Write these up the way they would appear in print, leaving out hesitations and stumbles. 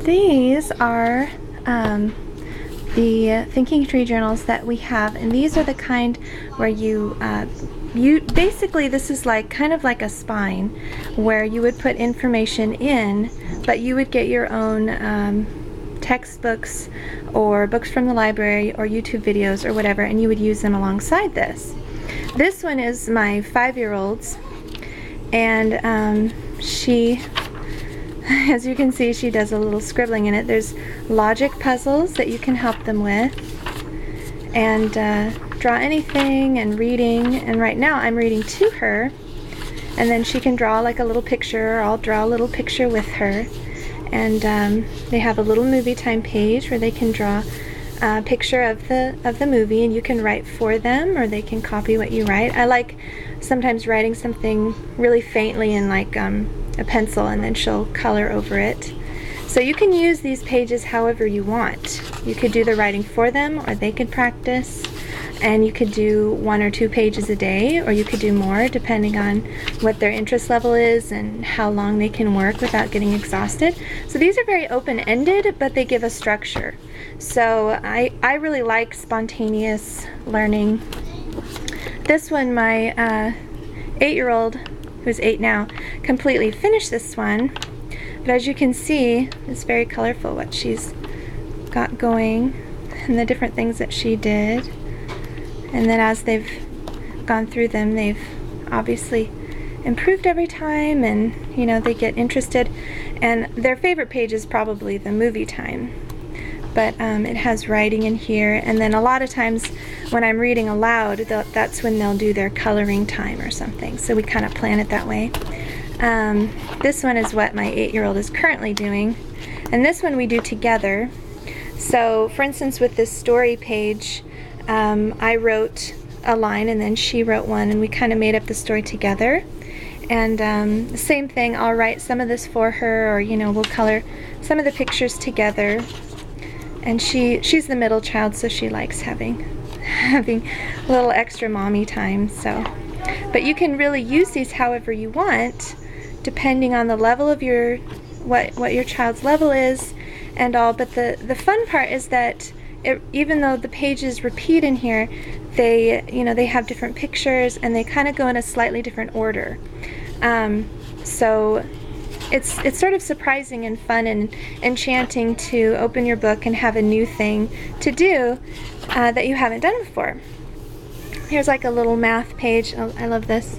These are the thinking tree journals that we have, and these are the kind where you basically, this is like kind of like a spine where you would put information in, but you would get your own textbooks or books from the library or YouTube videos or whatever, and you would use them alongside this. This one is my 5-year-old's, and she, as you can see, she does a little scribbling in it. There's logic puzzles that you can help them with, and draw anything, and reading. And right now I'm reading to her, and then she can draw like a little picture, or I'll draw a little picture with her. And they have a little movie time page where they can draw a picture of the movie, and you can write for them, or they can copy what you write. I like sometimes writing something really faintly in like a pencil, and then she'll color over it. So you can use these pages however you want. You could do the writing for them, or they could practice, and you could do 1 or 2 pages a day, or you could do more depending on what their interest level is and how long they can work without getting exhausted. So these are very open-ended, but they give a structure. So I really like spontaneous learning. This one, my 8-year-old, who's 8 now, completely finished this one. But as you can see, it's very colorful what she's got going and the different things that she did. And then as they've gone through them, they've obviously improved every time, and you know, they get interested. And their favorite page is probably the movie time. But it has writing in here, and then a lot of times when I'm reading aloud, that's when they'll do their coloring time or something. So we kind of plan it that way. This one is what my 8-year-old is currently doing, and this one we do together. So for instance, with this story page, I wrote a line and then she wrote one, and we kind of made up the story together. And the same thing, I'll write some of this for her, or you know, we'll color some of the pictures together. And she's the middle child, so she likes having a little extra mommy time. So, but you can really use these however you want, depending on the level of what your child's level is and all. But the fun part is that even though the pages repeat in here, they have different pictures, and they kind of go in a slightly different order. So it's sort of surprising and fun and enchanting to open your book and have a new thing to do that you haven't done before. Here's like a little math page. Oh, I love this.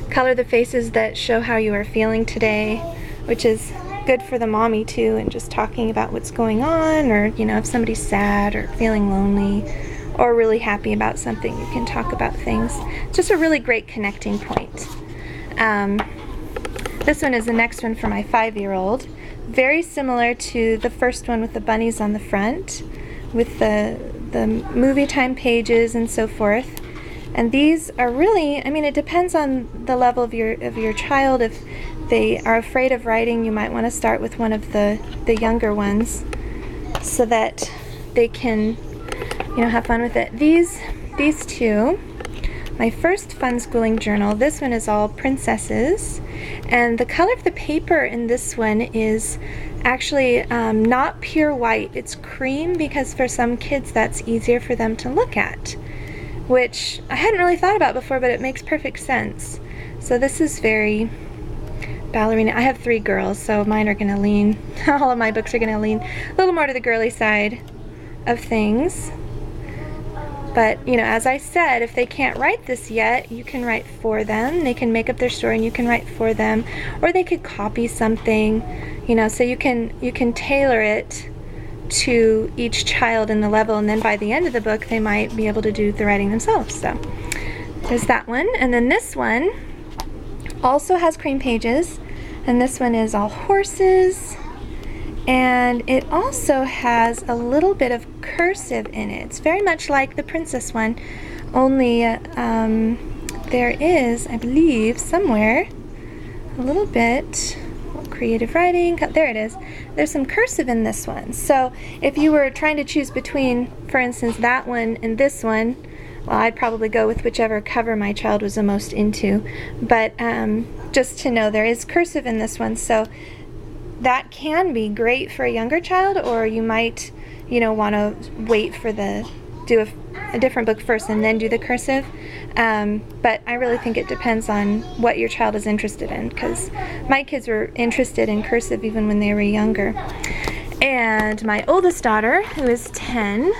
Color the faces that show how you are feeling today, which is good for the mommy too, and just talking about what's going on, or you know, if somebody's sad or feeling lonely or really happy about something, you can talk about things. It's just a really great connecting point. This one is the next one for my 5-year-old. Very similar to the first one with the bunnies on the front, with the movie time pages and so forth. And these are really, I mean, it depends on the level of your child. If they are afraid of writing, you might want to start with one of the younger ones, so that they can, you know, have fun with it. These two, my first fun schooling journal, this one is all princesses, and the color of the paper in this one is actually not pure white. It's cream, because for some kids that's easier for them to look at, which I hadn't really thought about before, but it makes perfect sense. So this is very ballerina. I have 3 girls, so mine are going to lean, all of my books are going to lean a little more to the girly side of things. But, you know, as I said, if they can't write this yet, you can write for them. They can make up their story and you can write for them. Or they could copy something, you know, so you can tailor it to each child and the level, and then by the end of the book, they might be able to do the writing themselves. So there's that one. And then this one also has cream pages, and this one is all horses. And it also has a little bit of cursive in it. It's very much like the princess one, only there is, I believe, somewhere a little bit creative writing. There it is. There's some cursive in this one. So if you were trying to choose between, for instance, that one and this one, well, I'd probably go with whichever cover my child was the most into. But just to know, there is cursive in this one. So that can be great for a younger child, or you might, you know, want to wait for do a different book first and then do the cursive. But I really think it depends on what your child is interested in, because my kids were interested in cursive even when they were younger. And my oldest daughter, who is 10,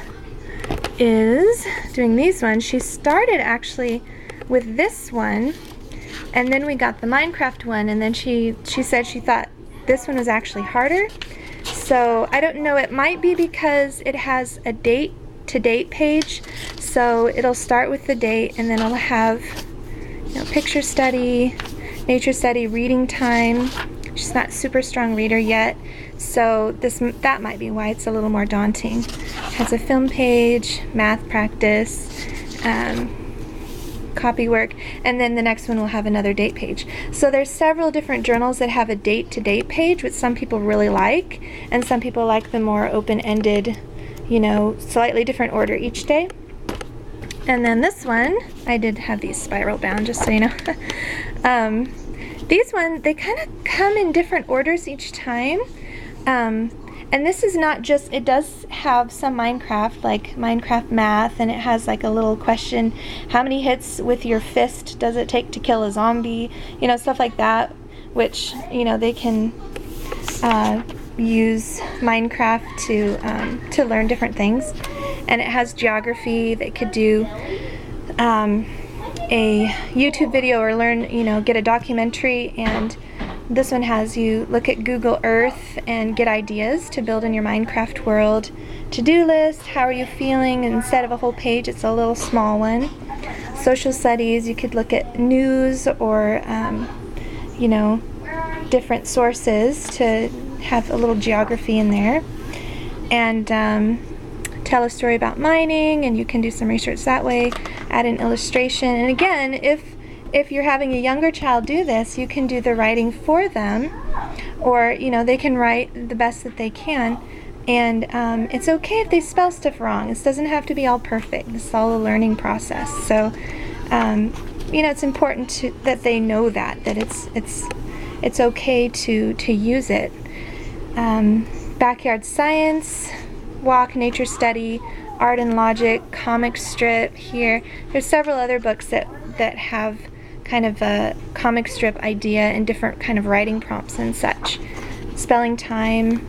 is doing these ones. She started actually with this one, and then we got the Minecraft one, and then she said she thought this one was actually harder. So I don't know, it might be because it has a date to date page, so it'll start with the date, and then it'll have, you know, picture study, nature study, reading time. She's not a super strong reader yet, so that might be why it's a little more daunting. It has a film page, math practice, copy work, and then the next one will have another date page. So there's several different journals that have a date to date page, which some people really like, and some people like the more open-ended, you know, slightly different order each day. And then this one, I did have these spiral bound, just so you know. These ones, they kind of come in different orders each time. And this is not just, it does have some Minecraft, like Minecraft math, and it has like a little question, how many hits with your fist does it take to kill a zombie? You know, stuff like that, which, you know, they can use Minecraft to learn different things. And it has geography. They could do a YouTube video or learn, you know, get a documentary. And this one has you look at Google Earth and get ideas to build in your Minecraft world. To-do list, how are you feeling? Instead of a whole page, it's a little small one. Social studies, you could look at news or, you know, different sources to have a little geography in there. And tell a story about mining, and you can do some research that way. Add an illustration. And again, if you're having a younger child do this, you can do the writing for them, or, you know, they can write the best that they can. And it's okay if they spell stuff wrong. This doesn't have to be all perfect. It's all a learning process. So, you know, it's important that they know that it's okay to use it. Backyard science, walk, nature study, art and logic, comic strip here. There's several other books that have kind of a comic strip idea and different kind of writing prompts and such. Spelling time,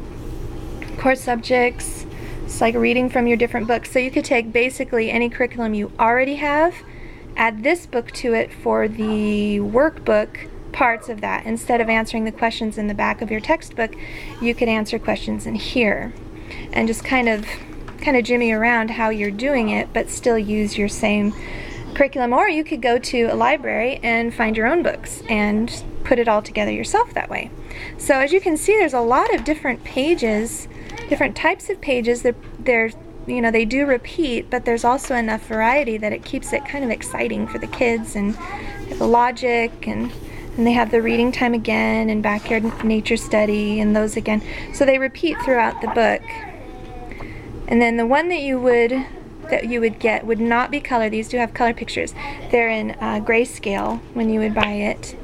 core subjects. It's like reading from your different books. So you could take basically any curriculum you already have, add this book to it for the workbook parts of that. Instead of answering the questions in the back of your textbook, you could answer questions in here and just kind of jimmy around how you're doing it, but still use your same curriculum. Or you could go to a library and find your own books and put it all together yourself that way. So as you can see, there's a lot of different pages, different types of pages. They're you know, they do repeat, but there's also enough variety that it keeps it kind of exciting for the kids. And the logic, and they have the reading time again, and backyard nature study, and those again. So they repeat throughout the book. And then the one that you would get would not be color. These do have color pictures. They're in grayscale when you would buy it.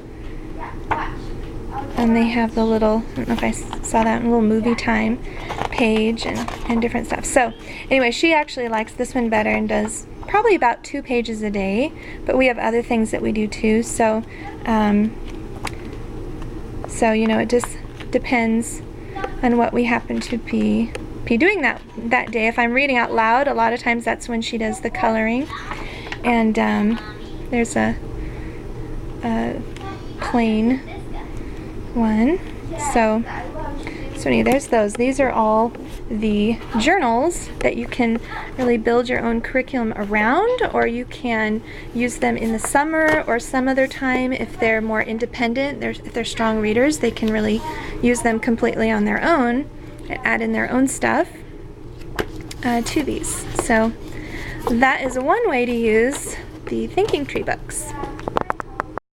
And they have the little, I don't know if I saw that, little movie time page and different stuff. So anyway, she actually likes this one better and does probably about 2 pages a day, but we have other things that we do too. So you know, it just depends on what we happen to be doing that day. If I'm reading out loud, a lot of times that's when she does the coloring. And there's a plain one. So anyway, there's those. These are all the journals that you can really build your own curriculum around, or you can use them in the summer or some other time if they're more independent. If they're strong readers, they can really use them completely on their own and add in their own stuff to these. So that is one way to use the Thinking Tree books.